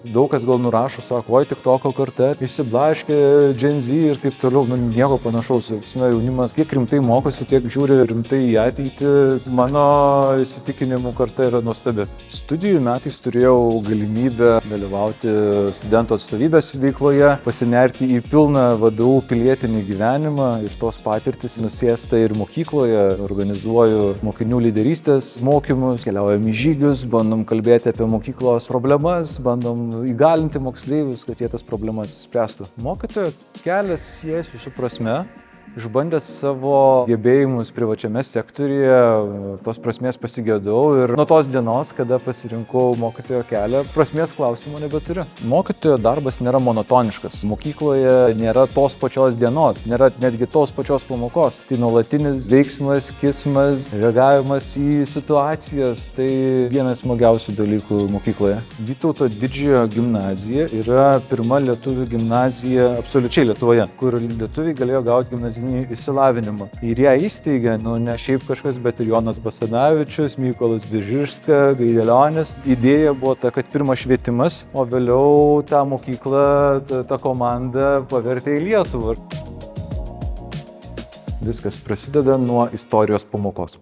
Daug kas gal nurašo, sako, oi, TikToko karta, išsiblaškė, Gen Z ir taip toliau, nieko panašaus. Jaunimas kiek rimtai mokosi, tiek žiūri rimtai į ateitį. Mano įsitikinimų karta yra nuostabi. Studijų metais turėjau galimybę dalyvauti studentų atstovybės veikloje, pasinerti į pilną VDU pilietinį gyvenimą ir tos patirtis nusėsta ir mokykloje. Organizuoju mokinių lyderystės mokymus, keliaujam į žygius, bandom kalbėti apie mokyklos problemas, bandom įgalinti moksleivius, kad jie tas problemas spręstų. Mokytojo kelias siejasi su prasme. Išbandęs savo gebėjimus privačiame sektoriuje, tos prasmės pasigedau ir nuo tos dienos, kada pasirinkau mokytojo kelią, prasmės klausimo nebeturiu. Mokytojo darbas nėra monotoniškas. Mokykloje nėra tos pačios dienos, nėra netgi tos pačios pamokos. Tai nuolatinis veiksmas, kismas, reagavimas į situacijas, tai vienas smagiausių dalykų mokykloje. Vytauto Didžiojo gimnazija yra pirma lietuvių gimnazija absoliučiai Lietuvoje, kur lietuviai galėjo gauti gimnaziją įsilavinimą. Ir ją įsteigė, ne šiaip kažkas, bet ir Jonas Basanavičius, Mykolas Biržiška, Gaidelionis. Idėja buvo ta, kad pirmas švietimas, o vėliau tą mokyklą, tą komandą pavertė į Lietuvą. Viskas prasideda nuo istorijos pamokos.